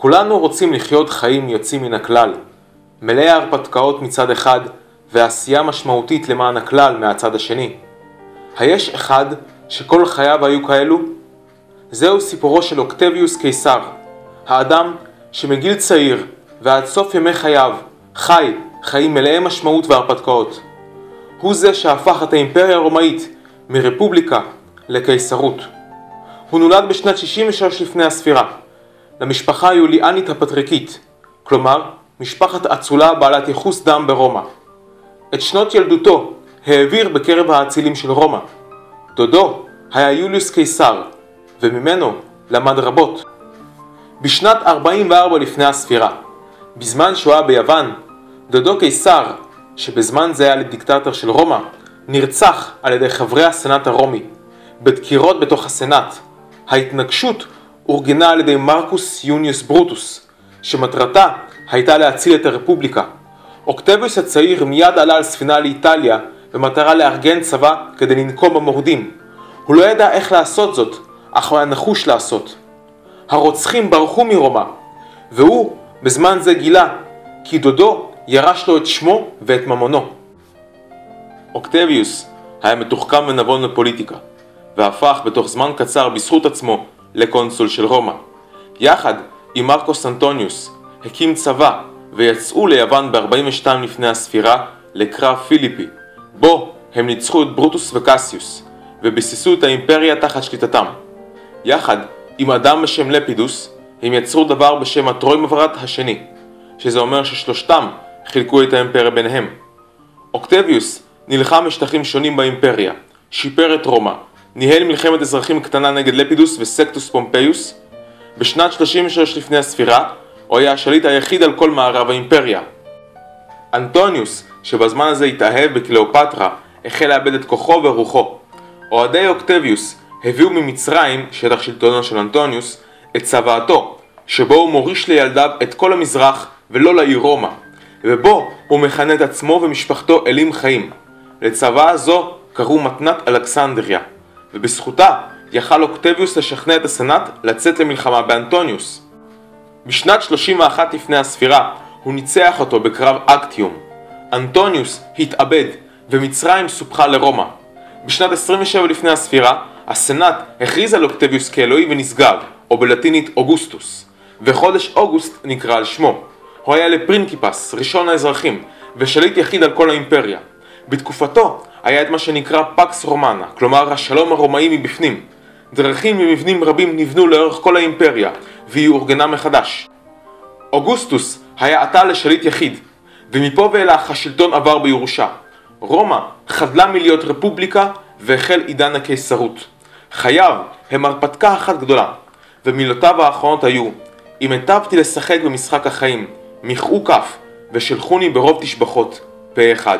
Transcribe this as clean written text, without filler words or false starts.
כולנו רוצים לחיות חיים יוצאים מן הכלל, מלאי הרפתקאות מצד אחד ועשייה משמעותית למען הכלל מהצד השני. היש אחד שכל חייו היו כאלו? זהו סיפורו של אוקטביוס קיסר, האדם שמגיל צעיר ועד סוף ימי חייו חי חיים מלאי משמעות והרפתקאות. הוא זה שהפך את האימפריה הרומאית מרפובליקה לקיסרות. הוא נולד בשנת 63 לפני הספירה, למשפחה היוליאנית הפטריקית, כלומר משפחת אצולה בעלת יחוס דם ברומא. את שנות ילדותו העביר בקרב האצילים של רומא. דודו היה יוליוס קיסר, וממנו למד רבות. בשנת 44 לפני הספירה, בזמן שהוא היה ביוון, דודו קיסר, שבזמן זה היה לדיקטטור של רומא, נרצח על ידי חברי הסנאט הרומי, בדקירות בתוך הסנאט. ההתנגשות אורגנה על ידי מרקוס יוניוס ברוטוס, שמטרתה הייתה להציל את הרפובליקה. אוקטביוס הצעיר מיד עלה על ספינה לאיטליה במטרה לארגן צבא כדי לנקום במורדים. הוא לא ידע איך לעשות זאת, אך הוא היה נחוש לעשות. הרוצחים ברחו מרומא, והוא בזמן זה גילה כי דודו ירש לו את שמו ואת ממונו. אוקטביוס היה מתוחכם ונבון לפוליטיקה, והפך בתוך זמן קצר בזכות עצמו לקונסול של רומא. יחד עם מרקוס אנטוניוס הקים צבא ויצאו ליוון ב-42 לפני הספירה לקרב פיליפי, בו הם ניצחו את ברוטוס וקסיוס וביססו את האימפריה תחת שליטתם. יחד עם אדם בשם לפידוס הם יצרו דבר בשם הטרוימווירט השני, שזה אומר ששלושתם חילקו את האימפריה ביניהם. אוקטביוס נלחם בשטחים שונים באימפריה, שיפר את רומא, ניהל מלחמת אזרחים קטנה נגד לפידוס וסקטוס פומפיוס. בשנת 33 לפני הספירה הוא היה השליט היחיד על כל מערב האימפריה. אנטוניוס, שבזמן הזה התאהב בקליאופטרה, החל לאבד את כוחו ורוחו. אוהדי אוקטביוס הביאו ממצרים, שטח שלטונו של אנטוניוס, את צוואתו, שבו הוא מוריש לילדיו את כל המזרח ולא לעיר רומא, ובו הוא מכנה את עצמו ומשפחתו אלים חיים. לצוואה זו קראו מתנת אלכסנדריה, ובזכותה יכל אוקטביוס לשכנע את הסנאט לצאת למלחמה באנטוניוס. בשנת 31 לפני הספירה הוא ניצח אותו בקרב אקטיום. אנטוניוס התאבד ומצרים סופחה לרומא. בשנת 27 לפני הספירה הסנאט הכריז על אוקטביוס כאלוהי ונשגב, או בלטינית אוגוסטוס, וחודש אוגוסט נקרא על שמו. הוא היה לפרינקיפס, ראשון האזרחים, ושליט יחיד על כל האימפריה. בתקופתו היה את מה שנקרא פקס רומנה, כלומר השלום הרומאי מבפנים. דרכים ומבנים רבים נבנו לאורך כל האימפריה, והיא אורגנה מחדש. אוגוסטוס היה עתה לשליט יחיד, ומפה ואילך השלטון עבר בירושה. רומא חדלה מלהיות רפובליקה והחל עידן הקיסרות. חייו הם הרפתקה אחת גדולה, ומילותיו האחרונות היו: אם היטבתי לשחק במשחק החיים, מחאו כף ושלחוני ברוב תשבחות, פה אחד.